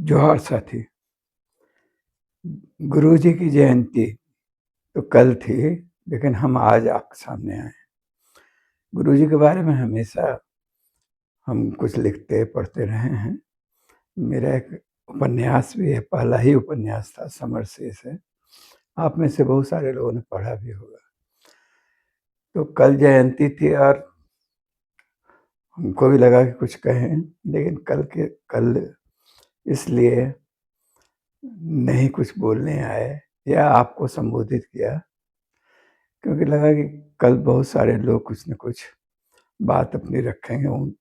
जोहार साथी। गुरुजी की जयंती तो कल थी, लेकिन हम आज आपके सामने आए। गुरुजी के बारे में हमेशा हम कुछ लिखते पढ़ते रहे हैं। मेरा एक उपन्यास भी है, पहला ही उपन्यास था समर शेष है। आप में से बहुत सारे लोगों ने पढ़ा भी होगा। तो कल जयंती थी और हमको भी लगा कि कुछ कहें, लेकिन कल इसलिए नहीं कुछ बोलने आए या आपको संबोधित किया, क्योंकि लगा कि कल बहुत सारे लोग कुछ न कुछ बात अपनी रखेंगे उन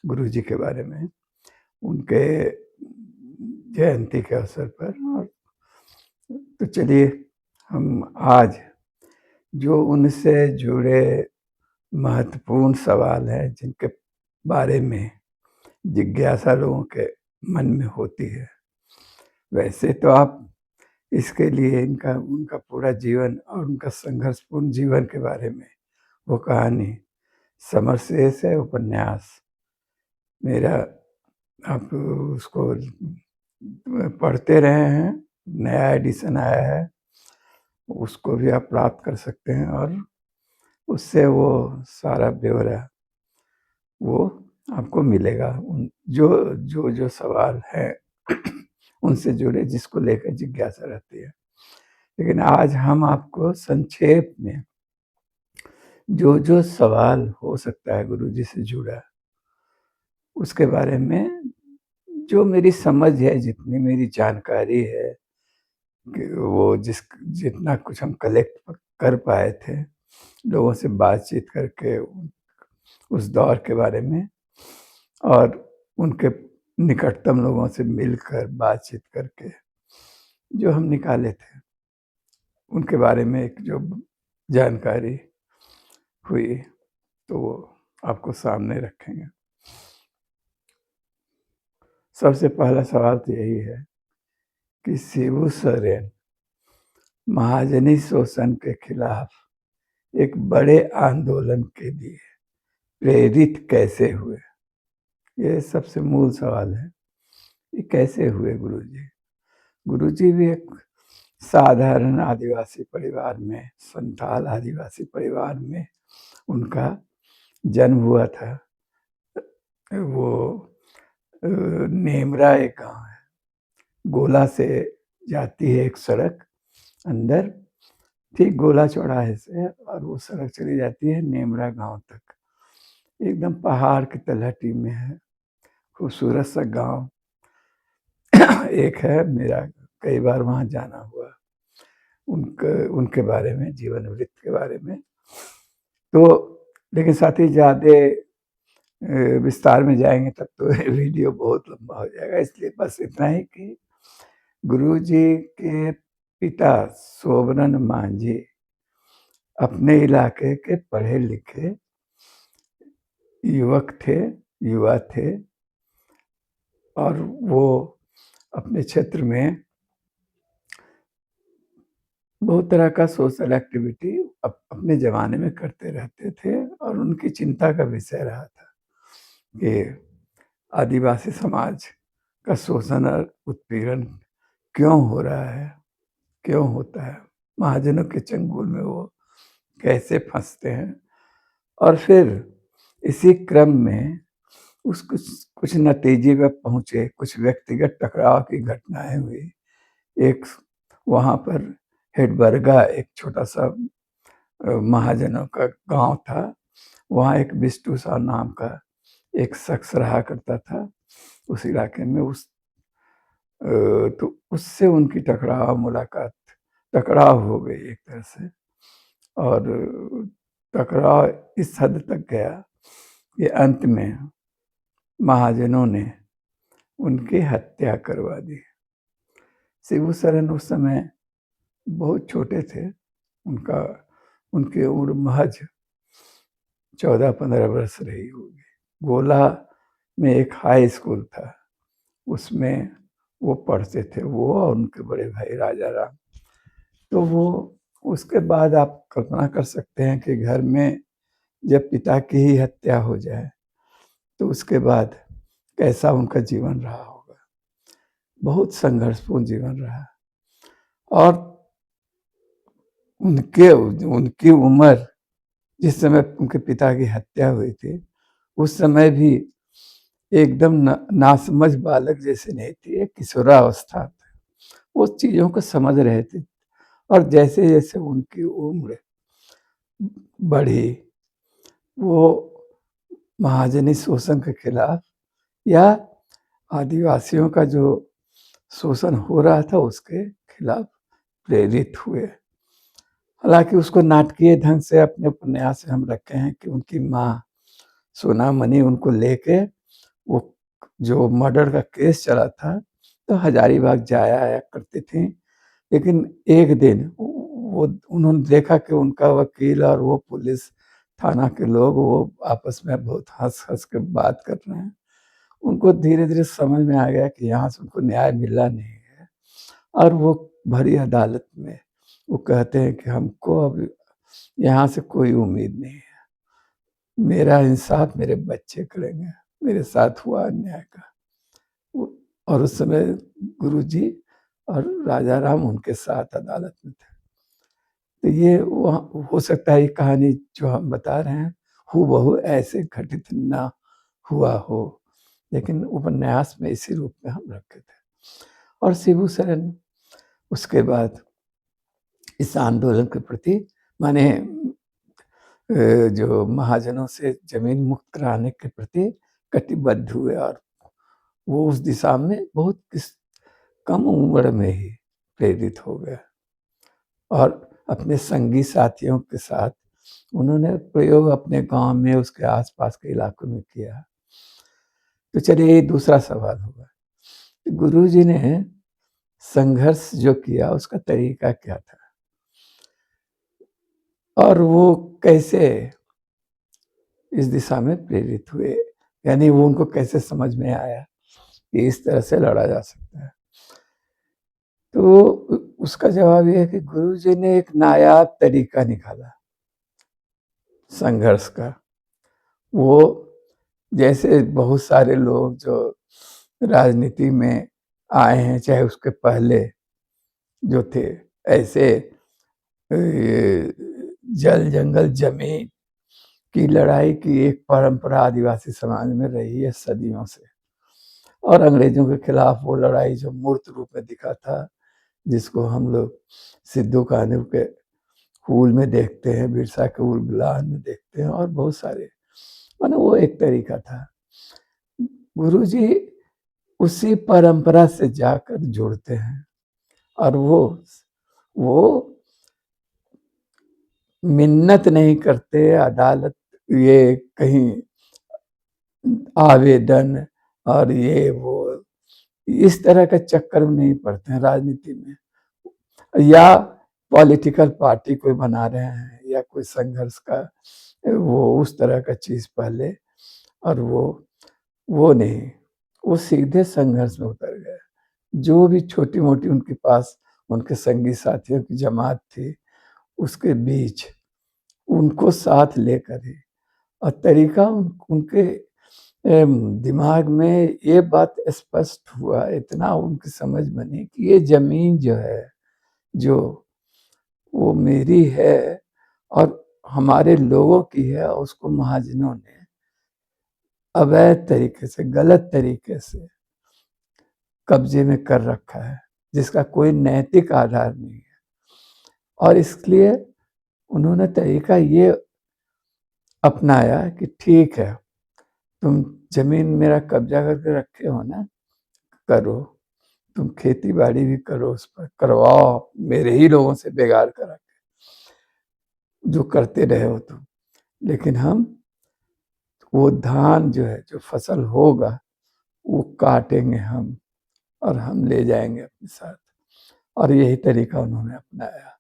गुरुजी के बारे में, उनके जयंती के अवसर पर। और तो चलिए, हम आज जो उनसे जुड़े महत्वपूर्ण सवाल हैं, जिनके बारे में जिज्ञासा लोगों के मन में होती है। वैसे तो आप इसके लिए इनका उनका पूरा जीवन और उनका संघर्षपूर्ण जीवन के बारे में वो कहानी समर शेष है, उपन्यास मेरा। आप उसको पढ़ते रहे हैं, नया एडिशन आया है, उसको भी आप प्राप्त कर सकते हैं और उससे वो सारा ब्यौरा वो आपको मिलेगा। जो सवाल हैं उनसे जुड़े, जिसको लेकर जिज्ञासा रहती है। लेकिन आज हम आपको संक्षेप में जो सवाल हो सकता है गुरुजी से जुड़ा, उसके बारे में जो मेरी समझ है, जितनी मेरी जानकारी है, कि वो जितना कुछ हम कलेक्ट कर पाए थे लोगों से बातचीत करके, उस दौर के बारे में और उनके निकटतम लोगों से मिलकर बातचीत करके जो हम निकाले थे, उनके बारे में एक जो जानकारी हुई, तो वो आपको सामने रखेंगे। सबसे पहला सवाल तो यही है कि शिबू सोरेन महाजनी शोषण के खिलाफ एक बड़े आंदोलन के लिए प्रेरित कैसे हुए। ये सबसे मूल सवाल है, ये कैसे हुए गुरुजी। गुरुजी भी एक साधारण आदिवासी परिवार में, संथाल आदिवासी परिवार में उनका जन्म हुआ था। वो नेमरा एक गांव है, गोला से जाती है एक सड़क अंदर, ठीक गोला चौराहे से, और वो सड़क चली जाती है नेमरा गांव तक। एकदम पहाड़ की तलहटी में है, खूबसूरत सा गांव एक है। मेरा कई बार वहां जाना हुआ, उनके बारे में, जीवन वृत्त के बारे में। तो लेकिन साथ ही ज्यादा विस्तार में जाएंगे तब तो वीडियो बहुत लंबा हो जाएगा, इसलिए बस इतना ही कि गुरुजी के पिता सोबरन मांझी अपने इलाके के पढ़े लिखे युवा थे और वो अपने क्षेत्र में बहुत तरह का सोशल एक्टिविटी अपने जमाने में करते रहते थे, और उनकी चिंता का विषय रहा था कि आदिवासी समाज का शोषण और उत्पीड़न क्यों हो रहा है, क्यों होता है, महाजनों के चंगुल में वो कैसे फंसते हैं। और फिर इसी क्रम में कुछ नतीजे पे पहुंचे, कुछ व्यक्तिगत टकराव की घटनाएं हुई। एक वहां पर हेडबर्गा, एक छोटा सा महाजनों का गांव था, वहां एक बिस्टू सा नाम का एक शख्स रहा करता था उस इलाके में। तो उससे उनकी टकराव हो गई एक तरह से, और टकराव इस हद तक गया कि अंत में महाजनों ने उनकी हत्या करवा दी। शिबू सोरेन उस समय बहुत छोटे थे, उनकी उम्र महज 14-15 वर्ष रही होगी। गोला में एक हाई स्कूल था, उसमें वो पढ़ते थे, वो और उनके बड़े भाई राजा राम। तो वो उसके बाद आप कल्पना कर सकते हैं कि घर में जब पिता की ही हत्या हो जाए तो उसके बाद कैसा उनका जीवन रहा होगा। बहुत संघर्षपूर्ण जीवन रहा और उनकी उम्र जिस समय उनके पिता की हत्या हुई थी, उस समय भी एकदम नासमझ बालक जैसे नहीं थी, एक किशोरावस्था थी। वो चीज़ों को समझ रहे थे और जैसे-जैसे उनकी उम्र बढ़ी, वो महाजनी शोषण के खिलाफ या आदिवासियों का जो शोषण हो रहा था उसके खिलाफ प्रेरित हुए। हालाँकि उसको नाटकीय ढंग से अपने उपन्यास में हम रखे हैं कि उनकी माँ सोनामणि उनको लेके वो जो मर्डर का केस चला था, तो हजारीबाग जाया आया करती थी। लेकिन एक दिन वो उन्होंने देखा कि उनका वकील और वो पुलिस थाना के लोग वो आपस में बहुत हँस-हँस के बात कर रहे हैं। उनको धीरे-धीरे समझ में आ गया कि यहाँ से उनको न्याय मिला नहीं है और वो भरी अदालत में वो कहते हैं कि हमको अब यहाँ से कोई उम्मीद नहीं है। मेरा इंसाफ मेरे बच्चे करेंगे, मेरे साथ हुआ अन्याय का। वो और उस समय गुरुजी और राजा राम उनके साथ अदालत में थे। तो ये वहाँ हो सकता है ये कहानी जो हम बता रहे हैं, हूबहू ऐसे घटित ना हुआ हो, लेकिन उपन्यास में इसी रूप में हम रखे थे। और शिबू सोरेन उसके बाद इस आंदोलन के प्रति माने जो महाजनों से ज़मीन मुक्त कराने के प्रति कटिबद्ध हुए और वो उस दिशा में बहुत कम उम्र में ही प्रेरित हो गए और अपने संगी साथियों के साथ उन्होंने प्रयोग अपने गांव में उसके आसपास के इलाकों में किया। तो चलिए ये दूसरा सवाल होगा, गुरुजी ने संघर्ष जो किया उसका तरीका क्या था और वो कैसे इस दिशा में प्रेरित हुए, यानी वो उनको कैसे समझ में आया कि इस तरह से लड़ा जा सकता है। तो उसका जवाब ये है कि गुरुजी ने एक नायाब तरीका निकाला संघर्ष का। वो जैसे बहुत सारे लोग जो राजनीति में आए हैं, चाहे उसके पहले जो थे, ऐसे जल जंगल जमीन की लड़ाई की एक परंपरा आदिवासी समाज में रही है सदियों से और अंग्रेजों के खिलाफ वो लड़ाई जो मूर्त रूप में दिखा था, जिसको हम लोग सिद्धू कान्हू के हूल में देखते हैं, बिरसा के उलगुलान में देखते हैं और बहुत सारे, माने वो एक तरीका था। गुरुजी उसी परंपरा से जाकर जुड़ते हैं और वो मिन्नत नहीं करते, अदालत ये कहीं आवेदन और ये वो इस तरह के चक्कर में नहीं पड़ते हैं राजनीति में, या पॉलिटिकल पार्टी कोई बना रहे हैं या कोई संघर्ष का वो उस तरह का चीज पहले, और वो नहीं, वो सीधे संघर्ष में उतर गए। जो भी छोटी-मोटी उनके पास उनके संगी साथियों की जमात थी, उसके बीच उनको साथ लेकर ही और तरीका उनके दिमाग में ये बात स्पष्ट हुआ, इतना उनकी समझ बनी कि ये ज़मीन जो है, जो वो मेरी है और हमारे लोगों की है, उसको महाजनों ने अवैध तरीके से, गलत तरीके से कब्जे में कर रखा है, जिसका कोई नैतिक आधार नहीं है। और इसलिए उन्होंने तरीका ये अपनाया कि ठीक है, तुम ज़मीन मेरा कब्जा करके रखे हो ना, करो, तुम खेती-बाड़ी भी करो, उस पर करवाओ, मेरे ही लोगों से बेगार करा के, जो करते रहे हो तुम। लेकिन हम वो धान जो है, जो फसल होगा, वो काटेंगे हम और हम ले जाएँगे अपने साथ। और यही तरीका उन्होंने अपनाया।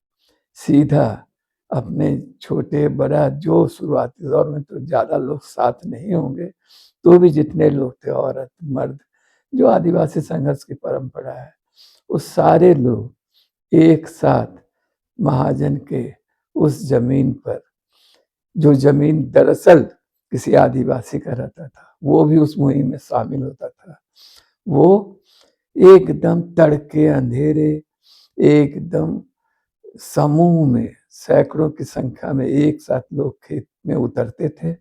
सीधा अपने छोटे-बड़ा जो शुरुआती दौर में तो ज़्यादा लोग साथ नहीं होंगे, तो भी जितने लोग थे, औरत, मर्द, जो आदिवासी संघर्ष की परंपरा है, वो सारे लोग एक साथ महाजन के उस ज़मीन पर, जो ज़मीन दरअसल किसी आदिवासी का रहता था, वो भी उस मुहिम में शामिल होता था। वो एकदम तड़के अंधेरे, एकदम समूह में सैकड़ों की संख्या में एक साथ लोग खेत में उतरते थे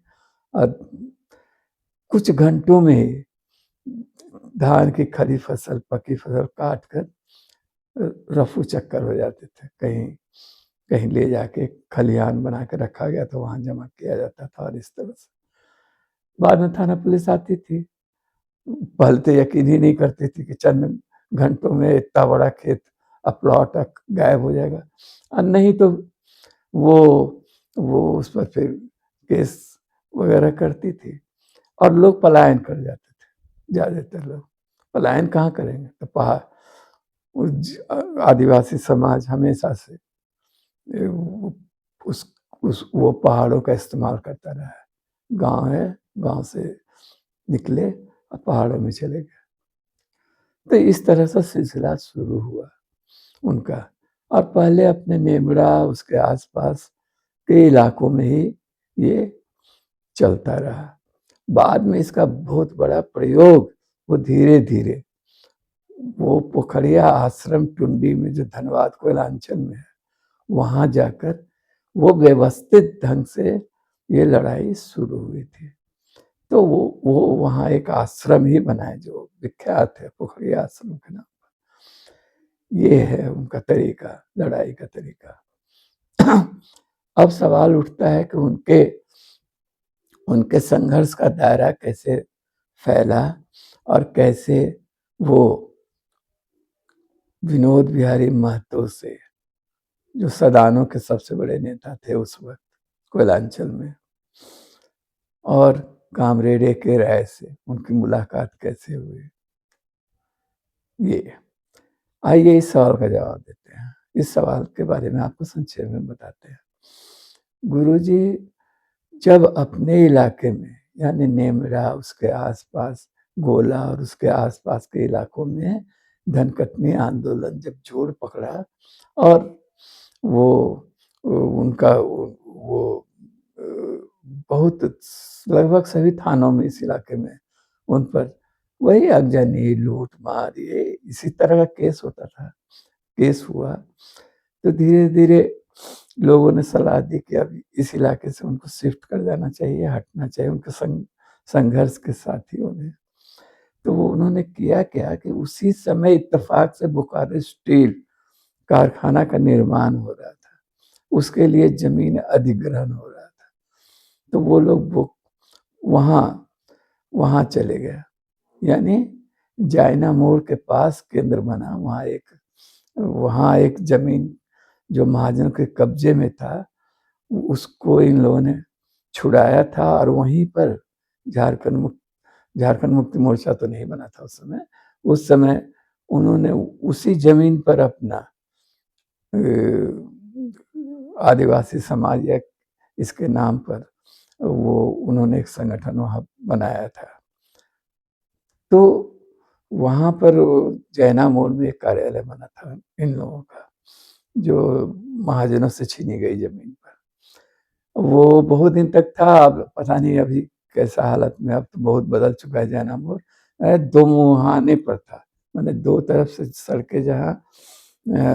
और कुछ घंटों में ही धान की खड़ी फसल, पकी फसल काट कर रफू चक्कर हो जाते थे। कहीं कहीं ले जाके खलिहान बना के रखा गया तो वहां जमा किया जाता था। और इस तरह से बाद में थाना पुलिस आती थी। पहले तो यकीन ही नहीं करती थी कि चंद घंटों में इतना बड़ा खेत प्लॉट गायब हो जाएगा। और नहीं तो वो उस पर फिर केस वगैरह करती थी और लोग पलायन कर जाते थे। ज्यादातर लोग पलायन कहाँ करेंगे, तो पहाड़, आदिवासी समाज हमेशा से उस वो पहाड़ों का इस्तेमाल करता रहा है। गांव है, गांव से निकले और पहाड़ों में चले गए। तो इस तरह से सिलसिला शुरू हुआ उनका। और पहले अपने नेमड़ा उसके आसपास के इलाकों में ही ये चलता रहा। बाद में इसका बहुत बड़ा प्रयोग वो धीरे धीरे वो पोखरिया आश्रम टुंडी में जो धनबाद कोयलांचल में है, वहां जाकर वो व्यवस्थित ढंग से ये लड़ाई शुरू हुई थी। तो वो वहां एक आश्रम ही बनाए जो विख्यात है पोखरिया आश्रम के नाम पर। ये है उनका तरीका, लड़ाई का तरीका। अब सवाल उठता है कि उनके संघर्ष का दायरा कैसे फैला और कैसे वो विनोद बिहारी महतो से, जो सदानों के सबसे बड़े नेता थे उस वक्त कोयलांचल में, और कामरेड के राय से उनकी मुलाकात कैसे हुई। ये आइए इस सवाल का जवाब देते हैं। इस सवाल के बारे में आपको संक्षेप में बताते हैं। गुरुजी जब अपने इलाके में यानी नेमरा उसके आसपास, गोला और उसके आसपास के इलाकों में धनकटनी आंदोलन जब जोर पकड़ा और वो उनका वो बहुत लगभग सभी थानों में इस इलाके में उन पर वही अगजनी, लूट मार, ये इसी तरह का केस होता था। केस हुआ तो धीरे धीरे लोगों ने सलाह दी कि अब इस इलाके से उनको शिफ्ट कर जाना चाहिए, हटना चाहिए उनके संघर्ष के साथियों ने। तो वो उन्होंने किया क्या कि उसी समय इत्तेफाक से बोकारो स्टील कारखाना का निर्माण हो रहा था, उसके लिए जमीन अधिग्रहण हो रहा था। तो वो लोग वहां चले गए, यानी जायना मोड़ के पास केंद्र बना, वहां एक जमीन जो महाजन के कब्जे में था उसको इन लोगों ने छुड़ाया था और वहीं पर झारखंड मुक्ति मोर्चा तो नहीं बना था उस समय उन्होंने उसी जमीन पर अपना आदिवासी समाज या इसके नाम पर वो उन्होंने एक संगठन वहां बनाया था। तो वहां पर जैना मोड़ में एक कार्यालय बना था इन लोगों का, जो महाजनों से छीनी गई जमीन पर। वो बहुत दिन तक था, अब पता नहीं अभी कैसा हालत में, अब तो बहुत बदल चुका है जैना मोड़। दो मुहाने पर था, मैंने दो तरफ से सड़कें जहाँ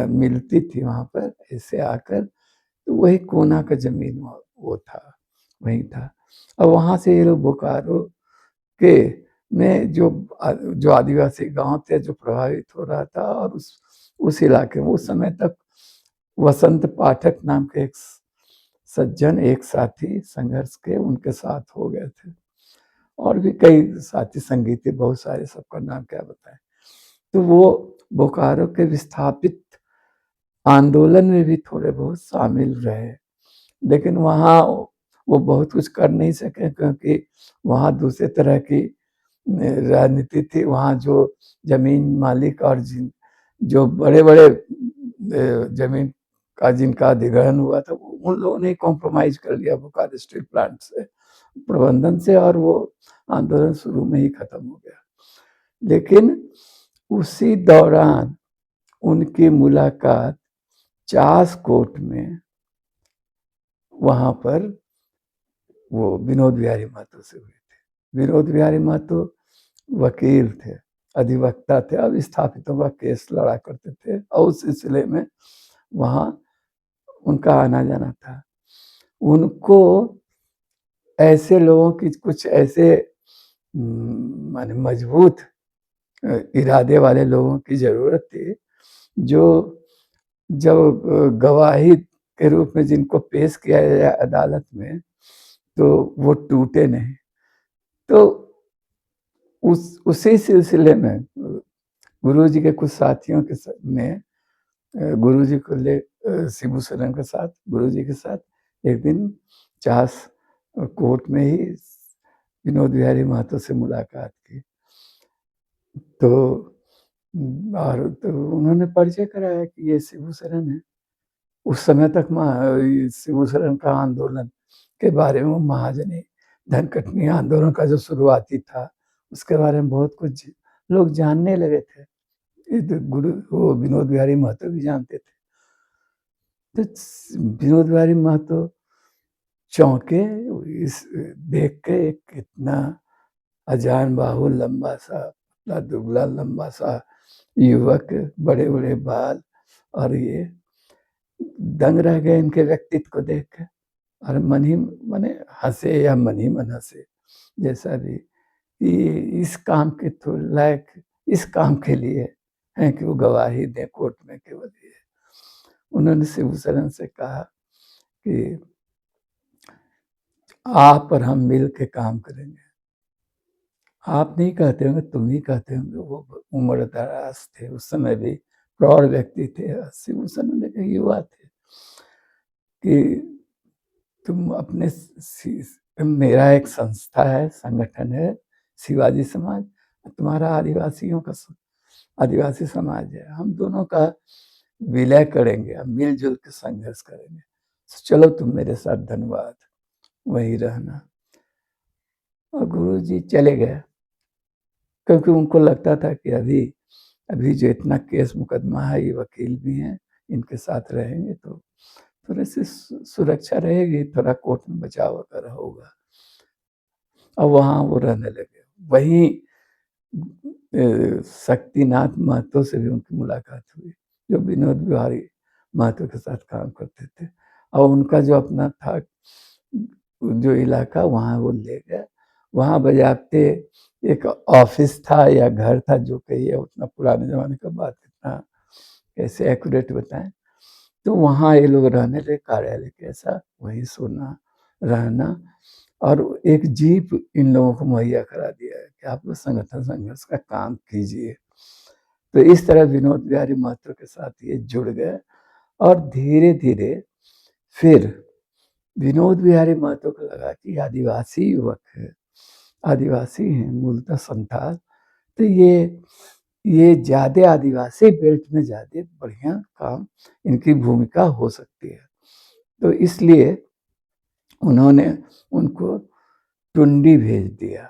मिलती थी वहां पर ऐसे आकर, तो वही कोना का जमीन वो था, वही था। और वहां से ये लोग बोकारो के में जो आदिवासी गांव थे जो प्रभावित हो रहा था, और उस इलाके में उस समय तक वसंत पाठक नाम के एक सज्जन, एक साथी संघर्ष के, उनके साथ हो गए थे। और भी कई साथी संगीत बहुत सारे, सबका नाम क्या बताएं। तो वो बोकारो के विस्थापित आंदोलन में भी थोड़े बहुत शामिल रहे, लेकिन वहाँ वो बहुत कुछ कर नहीं सके क्योंकि वहाँ दूसरे तरह की राजनीति थी। वहाँ जो जमीन मालिक और जो बड़े बड़े जमीन का जिनका अधिग्रहण हुआ था, उन लोगों ने कॉम्प्रोमाइज कर लिया बोकारो स्टील प्लांट से, प्रबंधन से, और वो आंदोलन शुरू में ही खत्म हो गया। लेकिन उसी दौरान उनकी मुलाकात चास कोट में वहां पर वो विनोद बिहारी महतो से हुई थी। विनोद बिहारी महतो वकील थे अधिवक्ता थे, अब स्थापितों का केस लड़ा करते थे और उस सिलसिले में वहाँ उनका आना-जाना था। उनको ऐसे लोगों की कुछ ऐसे माने मजबूत इरादे वाले लोगों की ज़रूरत थी, जो जब गवाही के रूप में जिनको पेश किया जाए अदालत में, तो वो टूटे नहीं। तो उसी सिलसिले में गुरुजी के कुछ साथियों के में गुरुजी को ले शिबू सोरेन के साथ गुरुजी के साथ एक दिन चास कोर्ट में ही विनोद बिहारी महतो से मुलाकात की। तो और तो उन्होंने परिचय कराया कि ये शिबू सोरेन है। उस समय तक शिबू सोरेन का आंदोलन के बारे में महाजनी धनकटनी आंदोलन का जो शुरुआती था, उसके बारे में बहुत कुछ लोग जानने लगे थे। गुरु वो विनोद बिहारी महतो भी जानते थे। तो विनोद बिहारी महतो चौंके इस देख के, कितना अजान बाहु लंबा सा, दुबला लंबा सा युवक, बड़े-बड़े बाल, और ये दंग रह गए इनके व्यक्तित्व को देख के। और मन ही माने हंसे या मन ही मन हंसे, जैसा भी, कि इस काम के तो लायक इस काम के लिए हैं कि वो गवाही दें कोर्ट में केवल ये। उन्होंने शिबू सोरेन से कहा कि आप और हम मिल के काम करेंगे। आप नहीं कहते होंगे, तुम ही कहते होंगे। वो उम्र-दराज थे, उस समय भी प्रौढ़ व्यक्ति थे। शिबू सोरेन के युवा थे कि तुम अपने मेरा एक संस्था है, संगठन है, शिवाजी समाज, तुम्हारा आदिवासी समाज है। हम दोनों का विलय करेंगे, हम मिलजुल के संघर्ष करेंगे। चलो तुम मेरे साथ धनबाद वहीं रहना। और गुरुजी चले गए, क्योंकि उनको लगता था कि अभी जो इतना केस मुकदमा है, ये वकील भी हैं, इनके साथ रहेंगे तो थोड़ी सी सुरक्षा रहेगी, थोड़ा कोर्ट में बचाव वगैरह होगा। और वहाँ वो रहने लगे। वहीं शक्तिनाथ महतो से भी उनकी मुलाकात हुई, जो विनोद बिहारी महतो के साथ काम करते थे। और उनका जो अपना था जो इलाका, वहाँ वो ले गए। वहाँ बजाते एक ऑफिस था या घर था, जो कहिए, उतना पुराने ज़माने का बात, कितना कैसे एक्यूरेट बताएँ। तो वहाँ ये लोग रहने लगे, कार्यालय के ऐसा, वहीं सोना, रहना। और एक जीप इन लोगों को मुहैया करा दिया है कि आप लोग संगठन संघर्ष का काम कीजिए। तो इस तरह विनोद बिहारी महतो के साथ ये जुड़ गए। और धीरे-धीरे फिर विनोद बिहारी महतो को लगा कि आदिवासी युवक है, आदिवासी हैं, मूलतः संथाल, तो ये ज़्यादा आदिवासी बेल्ट में ज़्यादा बढ़िया काम, इनकी भूमिका हो सकती है। तो इसलिए उन्होंने उनको टुंडी भेज दिया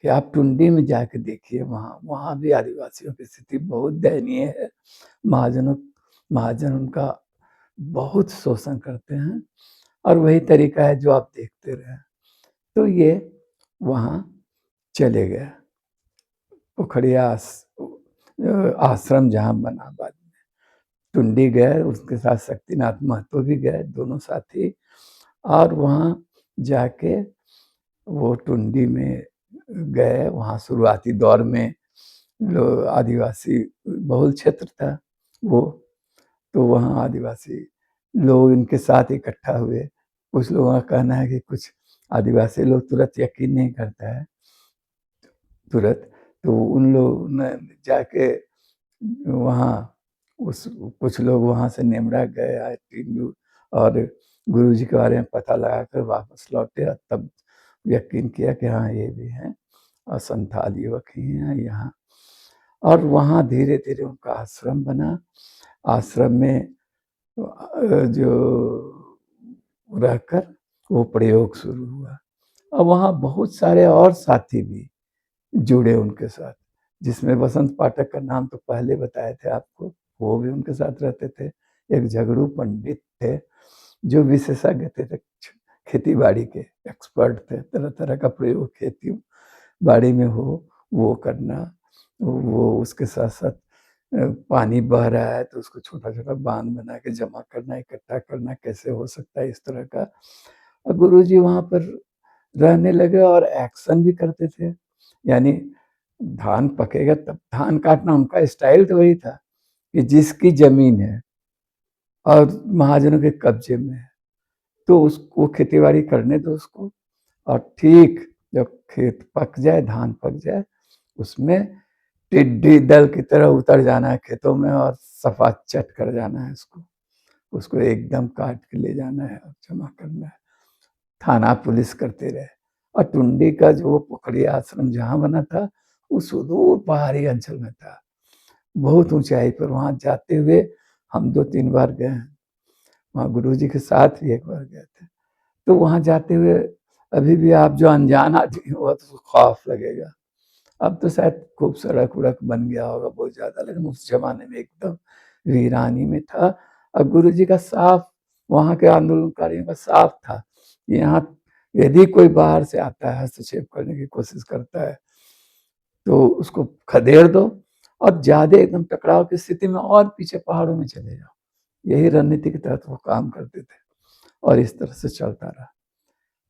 कि आप टुंडी में जाके देखिए, वहाँ भी आदिवासियों की स्थिति बहुत दयनीय है। महाजन उनका बहुत शोषण करते हैं, और वही तरीका है जो आप देखते रहे। तो ये वहाँ चले गए, पोखरिया आश्रम जहाँ बना बाद में। टुंडी गए, उसके साथ शक्तिनाथ महतो भी गए, दोनों साथी। और वहाँ जाके वो टुंडी में गए। वहाँ शुरुआती दौर में आदिवासी बहुल क्षेत्र था वो, तो वहाँ आदिवासी लोग इनके साथ इकट्ठा हुए। कुछ लोगों का कहना है कि कुछ आदिवासी लोग तुरंत यकीन नहीं करता है तुरंत, तो उन लोगों ने जाके वहाँ कुछ लोग वहाँ से नेमरा गए आए टिंडू, और गुरुजी के बारे में पता लगाकर वापस लौटे, और तब यकीन किया कि हाँ, ये भी हैं और संथाल युवक ही हैं यहाँ। और वहाँ धीरे-धीरे उनका आश्रम बना। आश्रम में जो रहकर वो प्रयोग शुरू हुआ। और वहाँ बहुत सारे और साथी भी जुड़े उनके साथ, जिसमें वसंत पाठक का नाम तो पहले बताए थे आपको, वो भी उनके साथ रहते थे। एक झगड़ू पंडित थे, जो विशेषज्ञ थे खेती-बाड़ी के, एक्सपर्ट थे, तरह-तरह का प्रयोग खेती बाड़ी में हो वो करना। वो उसके साथ-साथ पानी बह रहा है तो उसको छोटा-छोटा बाँध बना के जमा करना, इकट्ठा करना कैसे हो सकता है इस तरह का। और गुरुजी वहाँ पर रहने लगे और एक्शन भी करते थे। यानी धान पकेगा तब धान काटना उनका स्टाइल तो वही था कि जिसकी ज़मीन है और महाजनों के कब्ज़े में है, तो उसको खेती-बाड़ी करने दो उसको और ठीक जब खेत पक जाए, धान पक जाए, उसमें टिड्डी दल की तरह उतर जाना है खेतों में और सफ़ा चट कर जाना है उसको। उसको एकदम काट के ले जाना है और जमा करना है। थाना पुलिस करते रहे और टुंडी का जो पोखरी आश्रम जहाँ बना था, वो सुदूर पहाड़ी अंचल में था। बहुत ऊँचाई पर वहाँ जाते हुए हम 2-3 बार गए हैं। वहाँ गुरुजी के साथ भी एक बार गए थे। तो वहाँ जाते हुए अभी भी आप जो अनजान आदमी होगा तो खौफ लगेगा। अब तो शायद खूब सड़क-वड़क बन गया होगा बहुत ज़्यादा, लेकिन उस ज़माने में एकदम वीरानी में था और गुरुजी का साफ वहाँ के आंदोलनकारियों का साफ था, यहाँ यदि कोई बाहर से आता है, हस्तक्षेप करने की कोशिश करता है, तो उसको खदेड़ दो और ज़्यादा एकदम टकराव की स्थिति में और पीछे पहाड़ों में चले जाओ। यही रणनीति के तहत वो काम करते थे और इस तरह से चलता रहा।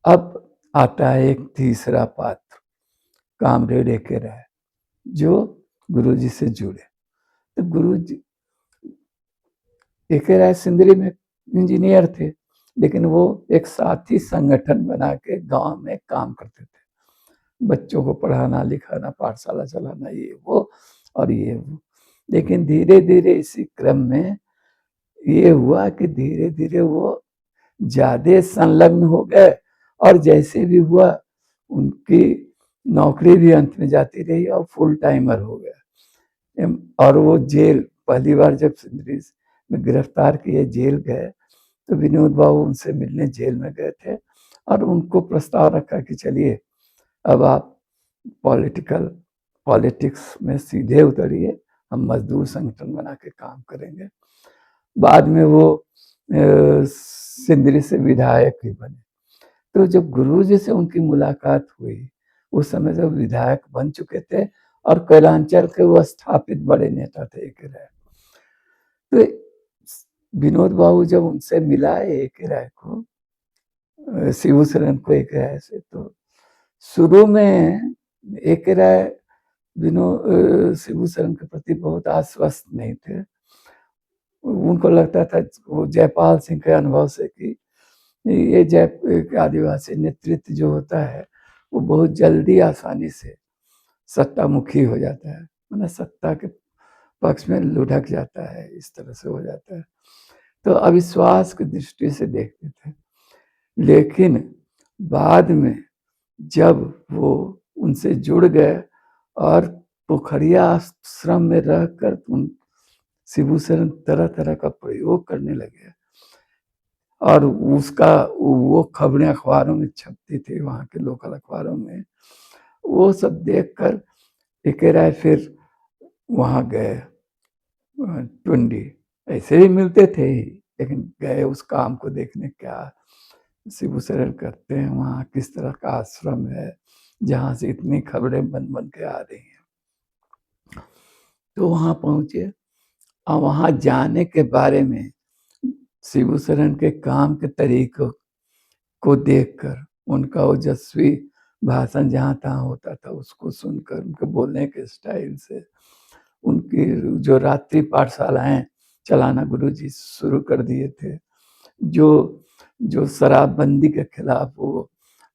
अब आता है एक तीसरा पात्र, कामरेड एके राय, जो गुरुजी से जुड़े। तो गुरुजी एके राय सिंदरी में इंजीनियर थे, लेकिन वो एक साथी संगठन बना के गाँव में काम करते थे। बच्चों को पढ़ाना, लिखाना, पाठशाला चलाना ये वो और ये वो। लेकिन धीरे-धीरे इसी क्रम में ये हुआ कि धीरे-धीरे वो ज़्यादा संलग्न हो गए और जैसे भी हुआ उनकी नौकरी भी अंत में जाती रही और फुल टाइमर हो गया। और वो जेल पहली बार जब सिंदरी में गिरफ्तार किए जेल गए तो विनोद बाबू उनसे मिलने जेल में गए थे और उनको प्रस्ताव रखा कि चलिए अब आप पॉलिटिक्स में सीधे उतरिए, हम मजदूर संगठन बना के काम करेंगे। बाद में वो सिंदरी से विधायक भी बने। तो जब गुरुजी से उनकी मुलाकात हुई, उस समय जब विधायक बन चुके थे और कैलांचल के वो स्थापित बड़े नेता थे एके राय। तो विनोद बाबू जब उनसे मिला एके राय को, शिबू सोरेन को एके राय से, तो शुरू में एके राय शिबू सोरेन के प्रति बहुत आश्वस्त नहीं थे। उनको लगता था वो जयपाल सिंह के अनुभव से कि ये आदिवासी नेतृत्व जो होता है वो बहुत जल्दी आसानी से सत्तामुखी हो जाता है, मतलब सत्ता के पक्ष में लुढ़क जाता है, इस तरह से हो जाता है। तो अविश्वास की दृष्टि से देखते थे। लेकिन बाद में जब वो उनसे जुड़ गए और पोखरिया आश्रम में रहकर उन शिबू सोरेन तरह-तरह का प्रयोग करने लगे और उसका वो खबरें अखबारों में छपती थी, वहाँ के लोकल अखबारों में। वो सब देखकर एके राय फिर वहाँ गए टुंडी। ऐसे ही मिलते थे ही, लेकिन गए उस काम को देखने क्या शिबू सोरेन करते हैं वहाँ, किस तरह का आश्रम है, जहाँ से इतनी खबरें बन के आ रही हैं। तो वहाँ पहुँचे और वहाँ जाने के बारे में शिबू सोरेन के काम के तरीकों को देखकर, उनका ओजस्वी भाषण जहाँ-तहाँ होता था उसको सुनकर, उनके बोलने के स्टाइल से, उनकी जो रात्रि पाठशालाएँ चलाना गुरुजी शुरू कर दिए थे, जो जो शराबबंदी के खिलाफ वो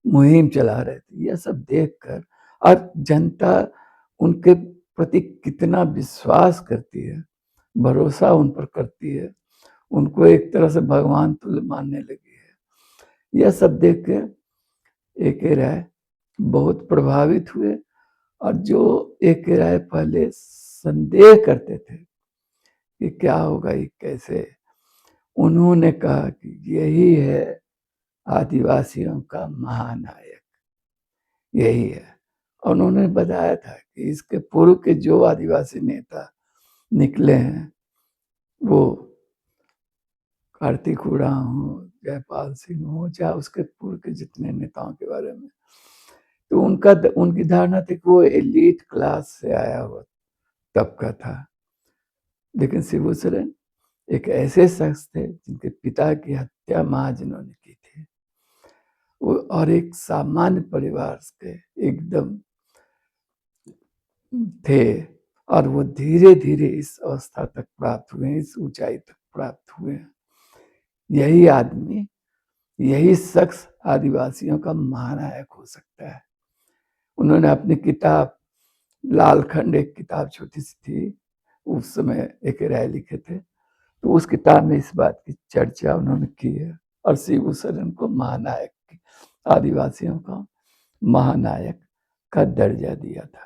मुहिम चला रहे थे, यह सब देखकर और जनता उनके प्रति कितना विश्वास करती है, भरोसा उन पर करती है, उनको एक तरह से भगवान तुल्य मानने लगी है। यह सब देख के एके राय बहुत प्रभावित हुए और जो एके राय पहले संदेह करते थे कि क्या होगा, ये कैसे, उन्होंने कहा कि यही है आदिवासियों का महानायक, यही है। और उन्होंने बताया था कि इसके पूर्व के जो आदिवासी नेता निकले हैं, वो कार्तिक उरांव हो, जयपाल सिंह हो, चाहे उसके पूर्व के जितने नेताओं के बारे में, तो उनकी धारणा थी कि वो एलीट क्लास से आया हुआ तब का था। लेकिन शिबू सोरेन एक ऐसे शख्स थे जिनके पिता की हत्या महाजनों ने की थी, वो और एक सामान्य परिवार के एकदम थे, और वो धीरे धीरे इस अवस्था तक प्राप्त हुए, इस ऊंचाई तक प्राप्त हुए। यही आदमी, यही शख्स आदिवासियों का महानायक हो सकता है। उन्होंने अपनी किताब लालखंड, एक किताब छोटी सी थी, उस समय एक राय लिखे थे, तो उस किताब में इस बात की चर्चा उन्होंने की है, और शिबू सोरेन को महानायक, आदिवासियों का महानायक का दर्जा दिया था।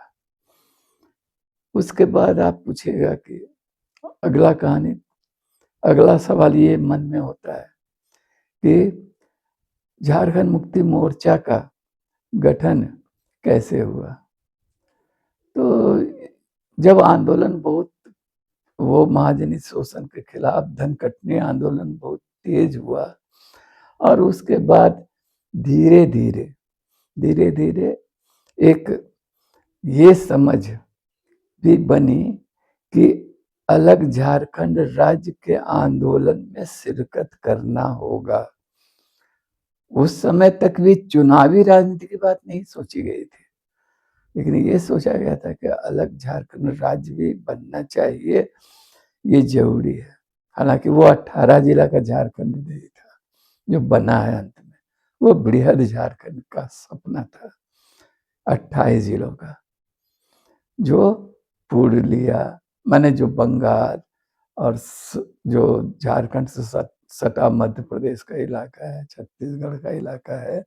उसके बाद आप पूछिएगा कि अगला कहानी, अगला सवाल ये मन में होता है कि झारखंड मुक्ति मोर्चा का गठन कैसे हुआ। तो जब आंदोलन बहुत, वो महाजनी शोषण के खिलाफ धनकटनी आंदोलन बहुत तेज हुआ, और उसके बाद धीरे धीरे धीरे धीरे एक ये समझ भी बनी कि अलग झारखंड राज्य के आंदोलन में शिरकत करना होगा। उस समय तक भी चुनावी राजनीति की बात नहीं सोची गई थी, लेकिन ये सोचा गया था कि अलग झारखंड राज्य भी बनना चाहिए, ये जरूरी है। हालांकि वो 18 जिला का झारखंड नहीं था जो बना है अंत में, वो बृहद झारखंड का सपना था, 28 जिलों का, जो पुरुलिया, माने जो बंगाल और जो झारखंड से सटा मध्य प्रदेश का इलाका है, छत्तीसगढ़ का इलाका है,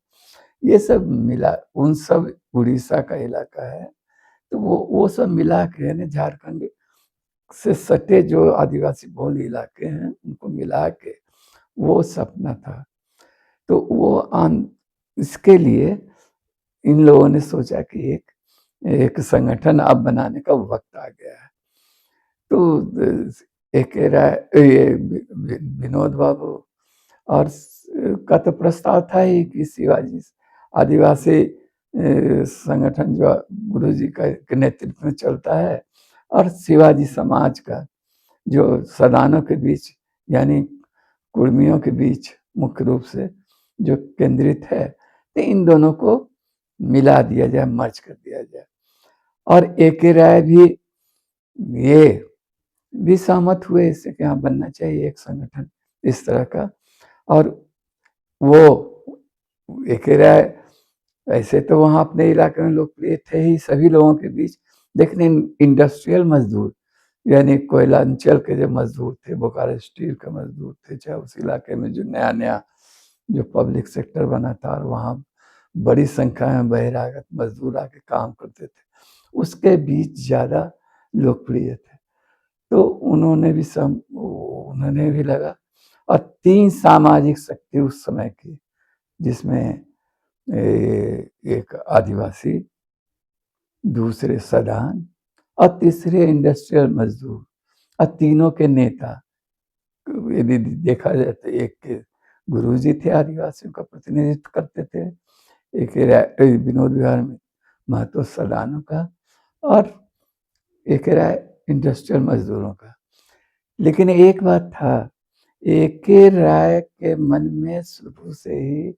ये सब मिला, उन सब उड़ीसा का इलाका है, तो वो सब मिला के झारखंड से सटे जो आदिवासी बहुल इलाके हैं उनको मिला के वो सपना था। तो वो इसके लिए इन लोगों ने सोचा कि एक संगठन अब बनाने का वक्त आ गया है। तो एक विनोद बाबू और का तो प्रस्ताव था ही कि शिवाजी आदिवासी संगठन जो गुरु जी के नेतृत्व में चलता है, और शिवाजी समाज का जो सदानों के बीच यानी कुर्मियों के बीच मुख्य रूप से जो केंद्रित है, तो इन दोनों को मिला दिया जाए, मर्ज कर दिया जाए। और एक राय भी ये भी सहमत हुए इससे कि हाँ बनना चाहिए एक संगठन इस तरह का। और वो एक राय ऐसे तो वहाँ अपने इलाके में लोकप्रिय थे ही सभी लोगों के बीच, लेकिन इंडस्ट्रियल मजदूर यानी कोयलांचल के जो मजदूर थे, बोकारो स्टील के मजदूर थे, चाहे उस इलाके में जो नया नया जो पब्लिक सेक्टर बना था और वहाँ बड़ी संख्या में बहिरागत मजदूर आके काम करते थे, उसके बीच ज़्यादा लोकप्रिय थे। तो उन्होंने भी लगा। और 3 सामाजिक शक्ति उस समय की, जिसमें एक आदिवासी, दूसरे सदान और तीसरे इंडस्ट्रियल मजदूर, और तीनों के नेता, यदि देखा जाए तो एक के गुरुजी थे, आदिवासियों का प्रतिनिधित्व करते थे, एक विनोद विहार में महतो सदानों का, और एक राय इंडस्ट्रियल मजदूरों का। लेकिन एक बात था, एक राय के मन में शुरू से ही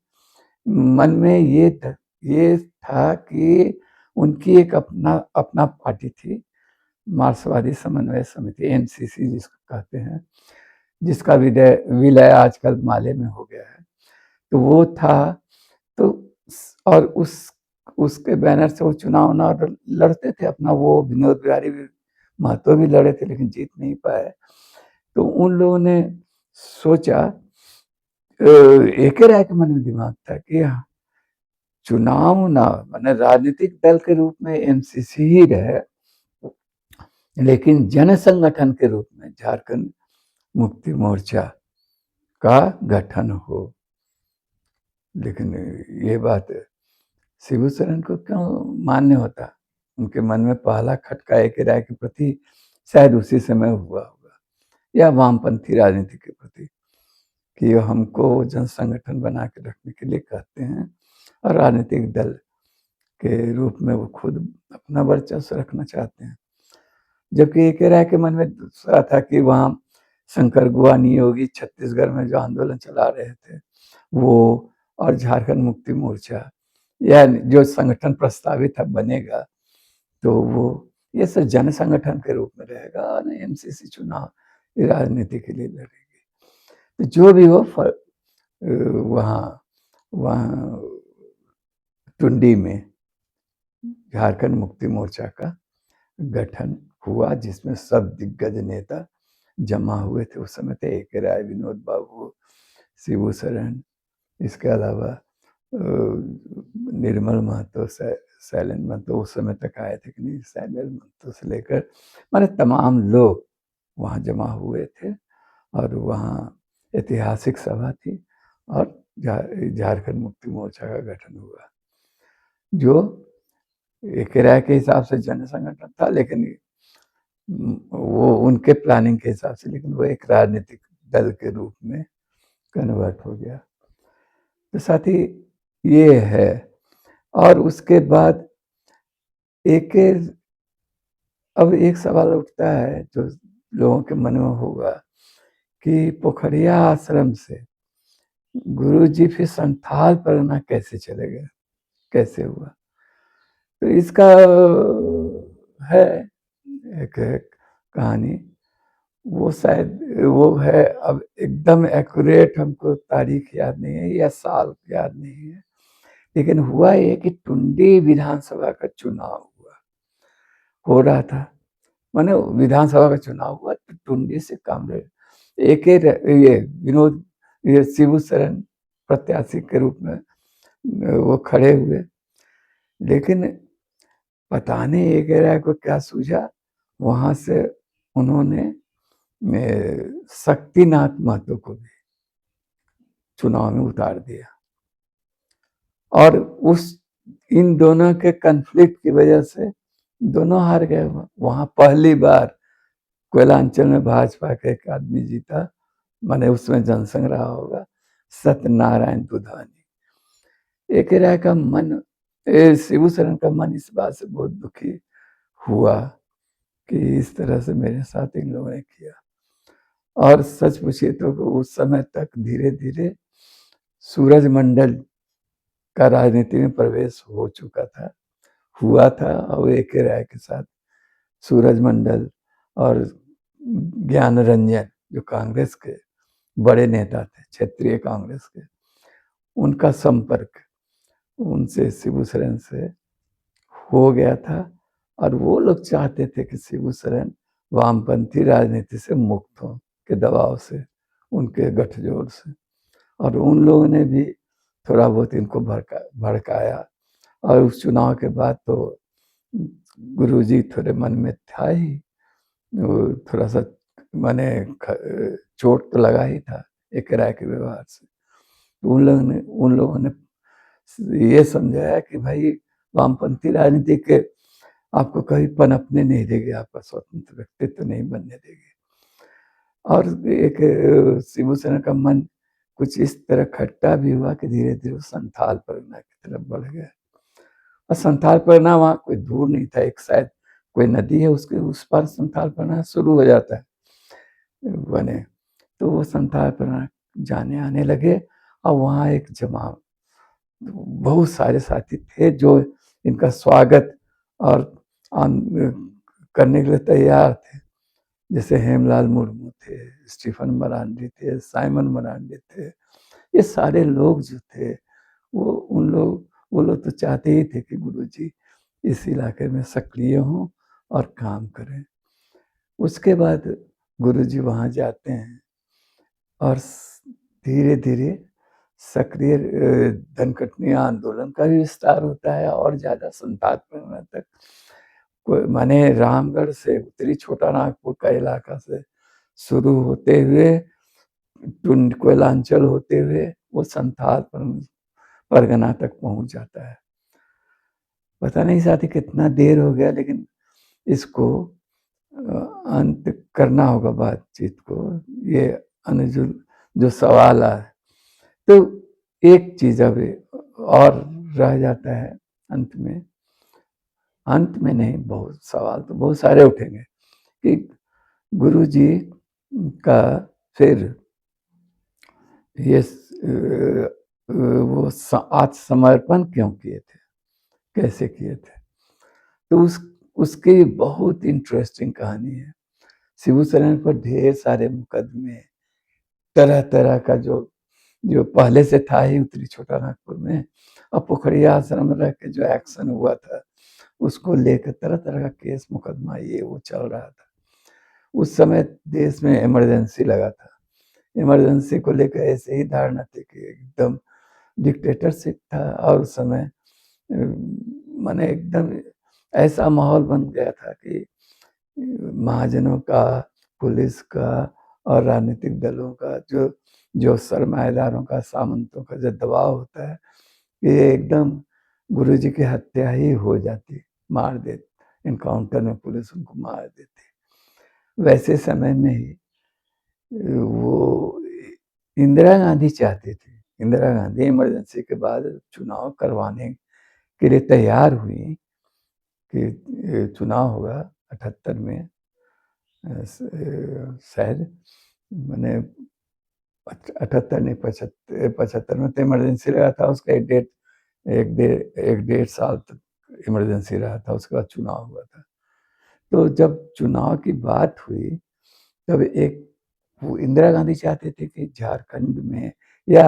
मन में ये था कि उनकी एक अपना पार्टी थी, मार्क्सवादी समन्वय समिति, एमसीसी जिसको कहते हैं, जिसका विलय आजकल माले में हो गया है। तो वो था, तो और उसके बैनर से वो चुनाव लड़ते थे अपना, वो विनोद बिहारी महतो भी लड़े थे लेकिन जीत नहीं पाए। तो उन लोगों ने सोचा, एक राय के मन में दिमाग था कि चुनाव ना माने राजनीतिक दल के रूप में एमसीसी ही रहे, लेकिन जन संगठन के रूप में झारखंड मुक्ति मोर्चा का गठन हो। लेकिन ये बात शिबू सोरेन को क्यों मान्य होता? उनके मन में पहला खटका एक राय के प्रति शायद उसी समय हुआ होगा, या वामपंथी राजनीति के प्रति, कि हमको जन संगठन बना के रखने के लिए कहते हैं और राजनीतिक दल के रूप में वो खुद अपना वर्चस्व रखना चाहते हैं। जबकि एक राय के मन में दूसरा था कि वहाँ शंकर गुवानी योगी छत्तीसगढ़ में जो आंदोलन चला रहे थे वो, और झारखंड मुक्ति मोर्चा, या जो संगठन प्रस्तावित था बनेगा, तो वो ये सब जन संगठन के रूप में रहेगा और एमसीसी चुनाव राजनीति के लिए लड़ेगी। तो जो भी हो वहाँ वहाँ टुंडी में झारखंड मुक्ति मोर्चा का गठन हुआ, जिसमें सब दिग्गज नेता जमा हुए थे। उस समय थे एक राय, विनोद बाबू, शिबू सोरेन, इसके अलावा निर्मल महतो, शैलेंद्र महतो उस समय तक आए थे कि नहीं, शैलेंद्र महतो से लेकर माने तमाम लोग वहाँ जमा हुए थे। और वहाँ ऐतिहासिक सभा थी और झारखंड मुक्ति मोर्चा का गठन हुआ, जो एक राय के हिसाब से जन संगठन था, लेकिन वो उनके प्लानिंग के हिसाब से, लेकिन वो एक राजनीतिक दल के रूप में कन्वर्ट हो गया। तो साथी ये है। और उसके बाद अब एक सवाल उठता है जो लोगों के मन में होगा कि पोखरिया आश्रम से गुरुजी फिर संथाल परगना कैसे चले गए, कैसे हुआ? तो इसका है एक कहानी, वो शायद वो है, अब एकदम एक्यूरेट हमको तारीख याद नहीं है या साल याद नहीं है, लेकिन हुआ ये कि टुंडी विधानसभा का चुनाव हो रहा था। माने विधानसभा का चुनाव हुआ तो टुंडी से कामरेड एक ये विनोद, ये शिबू सोरेन प्रत्याशी के रूप में वो खड़े हुए, लेकिन पता नहीं एक राय को क्या सूझा, वहां से उन्होंने शक्तिनाथ महतो को भी चुनाव में उतार दिया। और इन दोनों के कन्फ्लिक्ट की वजह से दोनों हार गए। वहां पहली बार कोयलांचल में भाजपा का एक आदमी जीता, माने उसमें जनसंघ रहा होगा, सत्यनारायण दुधानी। एक राय का मन, शिबू सोरेन का मन इस बात से बहुत दुखी हुआ कि इस तरह से मेरे साथ इन लोगों ने किया। और सच पूछिए तो उस समय तक धीरे धीरे सूरज मंडल का राजनीति में प्रवेश हो चुका था, हुआ था, और एक राय के साथ सूरज मंडल और ज्ञान रंजन जो कांग्रेस के बड़े नेता थे, क्षेत्रीय कांग्रेस के, उनका संपर्क उनसे शिबू सोरेन से हो गया था। और वो लोग चाहते थे कि शिबू सोरेन वामपंथी राजनीति से मुक्त हो के दबाव से, उनके गठजोड़ से। और उन लोगों ने भी थोड़ा बहुत इनको भड़काया। और उस चुनाव के बाद तो गुरुजी थोड़े मन में था ही, थोड़ा सा माने चोट तो लगा ही था एक राय के व्यवहार से। तो उन लोगों ने ये समझाया कि भाई वामपंथी राजनीति के आपको कहीं पनपने नहीं देगी, आपका स्वतंत्र व्यक्तित्व नहीं बनने देगी। और एक शिबू सोरेन का मन कुछ इस तरह खट्टा भी हुआ कि धीरे धीरे संथाल परगना की तरफ बढ़ गया। और संथाल परगना वहाँ कोई दूर नहीं था, एक शायद कोई नदी है उसके उस पर संथाल परगना शुरू हो जाता है बने। तो वो संथाल परगना जाने आने लगे और वहाँ एक जमाव, बहुत सारे साथी थे जो इनका स्वागत और करने के लिए तैयार थे। जैसे हेमलाल मुर्मू थे, स्टीफन मरांडी थे, साइमन मरांडी थे। ये सारे लोग जो थे वो लोग तो चाहते ही थे कि गुरुजी इस इलाके में सक्रिय हों और काम करें। उसके बाद गुरुजी वहाँ जाते हैं और धीरे धीरे सक्रिय धनकटनी आंदोलन का भी विस्तार होता है और ज्यादा संताप तक, माने रामगढ़ से उत्तरी छोटा नागपुर का इलाका से शुरू होते हुए कोयलांचल होते हुए वो संथाल परगना तक पहुंच जाता है। पता नहीं साथी कितना देर हो गया, लेकिन इसको अंत करना होगा बातचीत को। ये अनुजुल जो सवाल है, तो एक चीज अभी और रह जाता है अंत में नहीं, बहुत सवाल तो बहुत सारे उठेंगे, कि गुरुजी का फिर ये वो आत्मसमर्पण क्यों किए थे, कैसे किए थे, तो उसकी बहुत इंटरेस्टिंग कहानी है। शिबू सोरेन पर ढेर सारे मुकदमे, तरह तरह का जो पहले से था ही उत्तरी छोटा नागपुर में, और पोखरिया आश्रम में रह के जो एक्शन हुआ था उसको लेकर तरह तरह का केस मुकदमा ये वो चल रहा था। उस समय देश में इमरजेंसी लगा था, इमरजेंसी को लेकर ऐसे ही धारणा थी कि एकदम डिक्टेटरशिप था, और उस समय माने एकदम ऐसा माहौल बन गया था कि महाजनों का, पुलिस का और राजनीतिक दलों का जो जो सरमाएदारों का, सामंतों का जो दबाव होता है, ये एकदम गुरुजी की हत्या ही हो जाती, मार देती, इनकाउंटर में पुलिस उनको मार देती। वैसे समय में ही वो इंदिरा गांधी चाहती थी, इंदिरा गांधी इमरजेंसी के बाद चुनाव करवाने के लिए तैयार हुई कि चुनाव होगा 78 में, शायद मैंने 78 नहीं 75 में तो इमरजेंसी लगा था, उसका एक डेढ़ साल तक इमरजेंसी रहा था, उसके बाद चुनाव हुआ था। तो जब चुनाव की बात हुई तब एक वो इंदिरा गांधी चाहते थे कि झारखंड में या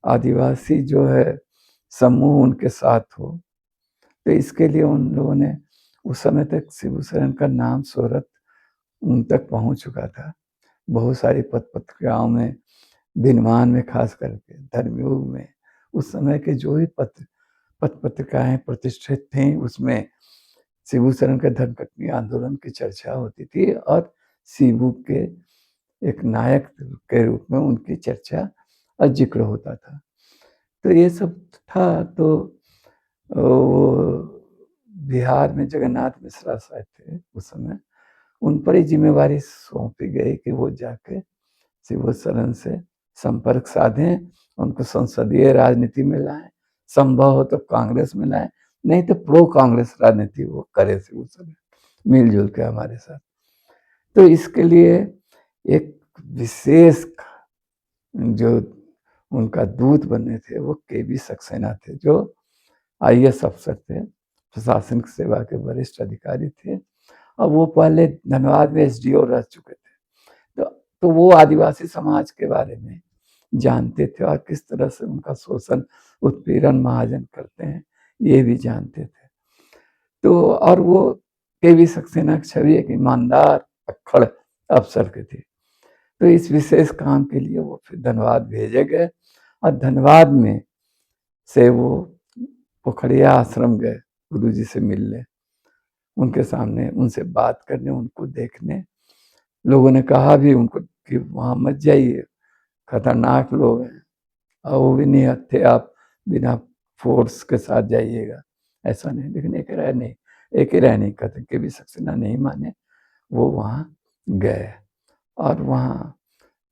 आदिवासी जो है समूह उनके साथ हो, तो इसके लिए उन लोगों ने उस समय तक शिबू सोरेन का नाम शोहरत उन तक पहुंच चुका था। बहुत सारी पत्रिकाओं में, दिनमान में, खास करके धर्मयुग में, उस समय के जो भी पत्रिकाएं प्रतिष्ठित थीं उसमें शिबू सोरेन के धर्मघटनी आंदोलन की चर्चा होती थी, और शिबू के एक नायक के रूप में उनकी चर्चा और जिक्र होता था। तो ये सब था। तो बिहार में जगन्नाथ मिश्रा साहब थे उस समय, उन पर ही जिम्मेवारी सौंपी गई कि वो जाके शिबू सोरेन से संपर्क साधें, उनको संसदीय राजनीति में लाएं, संभव हो तो कांग्रेस में लाएं, नहीं तो प्रो कांग्रेस राजनीति वो करे शिबू सोरेन मिलजुल के हमारे साथ। तो इसके लिए एक विशेष जो उनका दूत बने थे वो केवी सक्सेना थे, जो आईएएस अफसर थे, प्रशासनिक सेवा के वरिष्ठ अधिकारी थे, और वो पहले धनबाद में एसडीओ रह चुके थे। तो वो आदिवासी समाज के बारे में जानते थे, और किस तरह से उनका शोषण उत्पीड़न महाजन करते हैं ये भी जानते थे। तो और वो केवी सक्सेना की छवि एक ईमानदार अक्खड़ अफसर की थी। तो इस विशेष काम के लिए वो फिर धनबाद भेजे गए, और धनबाद में से वो पोखरिया आश्रम गए गुरुजी से मिलने, उनके सामने उनसे बात करने, उनको देखने। लोगों ने कहा भी उनको कि वहाँ मत जाइए, खतरनाक लोग हैं, और वो भी नहीं थे, आप बिना फोर्स के साथ जाइएगा, ऐसा नहीं। लेकिन एक ही राय नहीं कहते, केवी सक्सेना नहीं माने, वो वहाँ गए, और वहाँ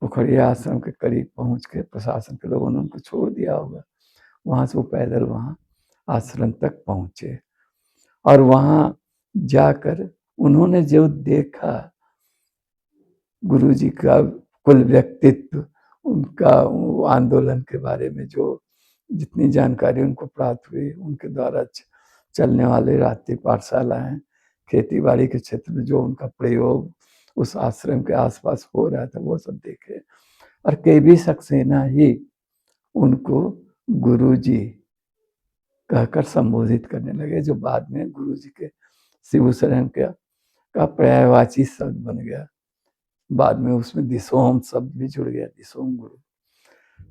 पोखरिया आश्रम के करीब पहुँच के प्रशासन के लोगों ने उनको छोड़ दिया होगा, वहाँ से वो पैदल वहाँ आश्रम तक पहुँचे, और वहाँ जाकर उन्होंने जो देखा गुरुजी का कुल व्यक्तित्व, उनका आंदोलन के बारे में जो जितनी जानकारी उनको प्राप्त हुई, उनके द्वारा चलने वाले रात्रि पाठशालाएं, खेती बाड़ी के क्षेत्र में जो उनका प्रयोग उस आश्रम के आसपास हो रहा था, वो सब देखे, और केवी सक्सेना ही उनको गुरुजी कहकर संबोधित करने लगे, जो बाद में गुरुजी के शिबू सोरेन का पर्यायवाची शब्द बन गया। बाद में उसमें दिसोम शब्द भी जुड़ गया, दिसोम गुरु।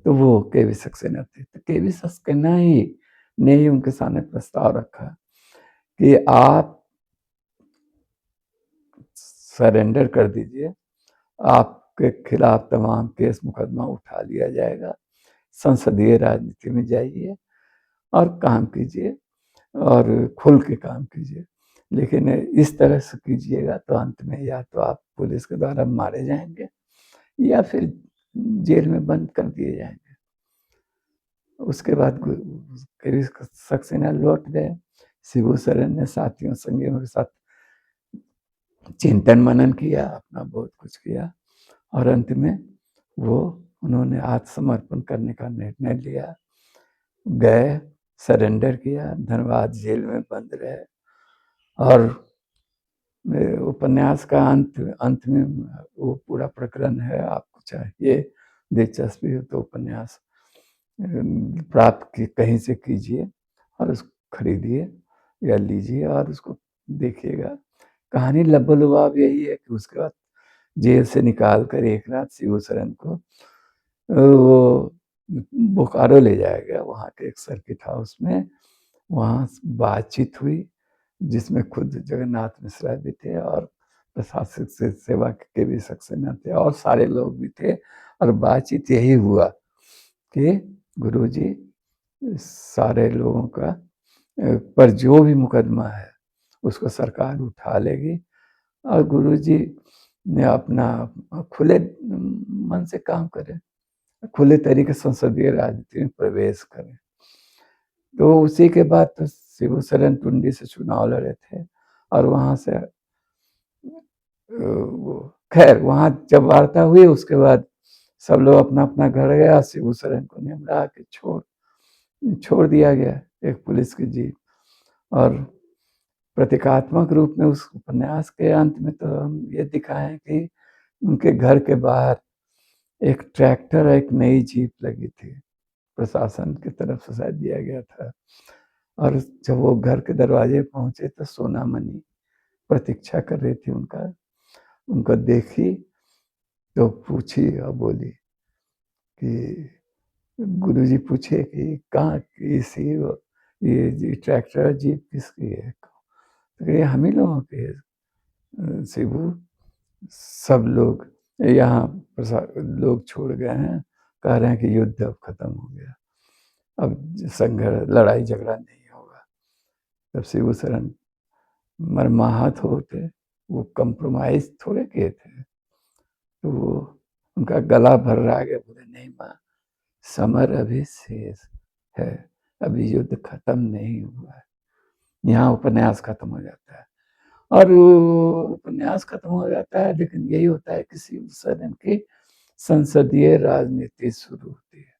तो वो केवी सक्सेना थे। तो केवी सक्सेना ही ने ही उनके सामने प्रस्ताव रखा कि आप सरेंडर कर दीजिए, आपके खिलाफ तमाम केस मुकदमा उठा लिया जाएगा, संसदीय राजनीति में जाइए और काम कीजिए, और खुल के काम कीजिए, लेकिन इस तरह से कीजिएगा तो अंत में या तो आप पुलिस के द्वारा मारे जाएंगे या फिर जेल में बंद कर दिए जाएंगे। उसके बाद केवी सक्सेना लौट गए। शिबू सोरेन ने साथियों संगियों के साथ चिंतन मनन किया, अपना बहुत कुछ किया और अंत में वो उन्होंने आत्मसमर्पण करने का निर्णय लिया, गए, सरेंडर किया, धनबाद जेल में बंद रहे और उपन्यास का अंत में वो पूरा प्रकरण है। आपको चाहिए दिलचस्पी हो तो उपन्यास प्राप्त कहीं से कीजिए और उसको खरीदिए या लीजिए और उसको देखिएगा। कहानी लबोलुबाब यही है कि उसके बाद जेल से निकाल कर एक रात शिबू सोरेन को वो बोकारो ले जाया गया, वहाँ के एक सर्किट हाउस में। वहाँ बातचीत हुई जिसमें खुद जगन्नाथ मिश्रा भी थे और प्रशासनिक से सेवा के भी सक्सेना थे और सारे लोग भी थे और बातचीत यही हुआ कि गुरुजी सारे लोगों का पर जो भी मुकदमा है उसको सरकार उठा लेगी और गुरुजी ने अपना खुले मन से काम करें, खुले तरीके से संसदीय राजनीति में प्रवेश करें। तो उसी के बाद तो शिबू सोरेन टुंडी से चुनाव लड़े थे और वहां से खैर वहां जब वार्ता हुई उसके बाद सब लोग अपना अपना घर गया। शिबू सोरेन को निमरा के छोड़ दिया गया एक पुलिस की जीप। और प्रतीकात्मक रूप में उस उपन्यास के अंत में तो हम ये दिखाएं कि उनके घर के बाहर एक ट्रैक्टर एक नई जीप लगी थी, प्रशासन की तरफ से शायद दिया गया था। और जब वो घर के दरवाजे पहुंचे तो सोना मनी प्रतीक्षा कर रही थी उनको देखी तो पूछी और बोली कि गुरुजी पूछे कि कहाँ की सी ये ट्रैक्टर जीप किसकी है? तो ये हम ही लोगों की है शिबू, सब लोग यहाँ लोग छोड़ गए हैं, कह रहे हैं कि युद्ध अब खत्म हो गया, अब संघर्ष लड़ाई झगड़ा नहीं होगा। तब शिबू सोरेन मरमाहत होते, वो कंप्रोमाइज थोड़े किए थे। तो वो उनका गला भर रहा गया, बोले नहीं माँ, समर अभी शेष है, अभी युद्ध खत्म नहीं हुआ है। यहाँ उपन्यास खत्म हो जाता है और उपन्यास खत्म हो जाता है, लेकिन यही होता है कि शिबू सोरेन की संसदीय राजनीति शुरू होती है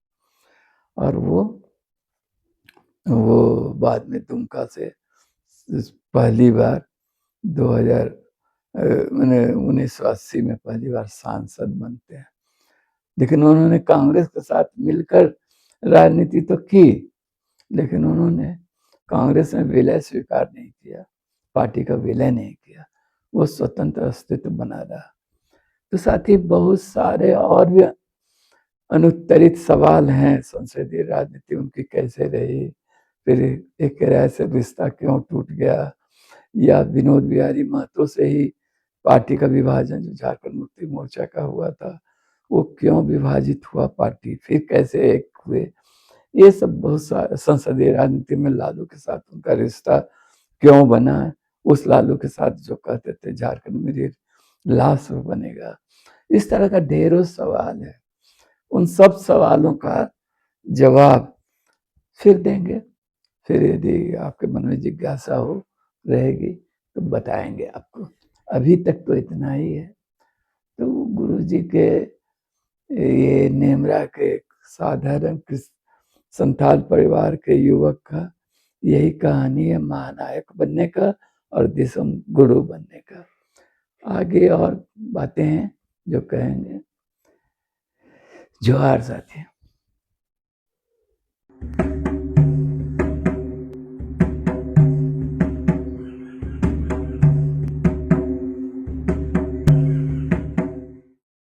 और वो बाद में दुमका से पहली बार 2000 मैंने 1980 में पहली बार सांसद बनते हैं। लेकिन उन्होंने कांग्रेस के साथ मिलकर राजनीति तो की, लेकिन उन्होंने कांग्रेस में विलय स्वीकार नहीं किया, पार्टी का विलय नहीं किया, वो स्वतंत्र अस्तित्व बना रहा। तो साथ ही बहुत सारे और भी अनुत्तरित सवाल हैं, संसदीय राजनीति उनकी कैसे रही, फिर एक राय से रिश्ता क्यों टूट गया, या विनोद बिहारी महतो से ही पार्टी का विभाजन जो झारखंड मुक्ति मोर्चा का हुआ था वो क्यों विभाजित हुआ पार्टी, फिर कैसे एक हुए। ये सब बहुत सारे संसदीय राजनीति में लालू के साथ उनका रिश्ता क्यों बना, उस लालू के साथ जो कहते थे झारखंड मेरी लाश बनेगा, इस तरह का ढेरों सवाल है। उन सब सवालों का जवाब फिर देंगे, फिर यदि आपके मन में जिज्ञासा हो रहेगी तो बताएंगे आपको। अभी तक तो इतना ही है। तो गुरुजी के ये नेमरा के साधारण संथाल परिवार के युवक का यही कहानी है, महानायक बनने का और देशम गुरु बनने का। आगे और बातें हैं जो कहेंगे। जोहार साथी।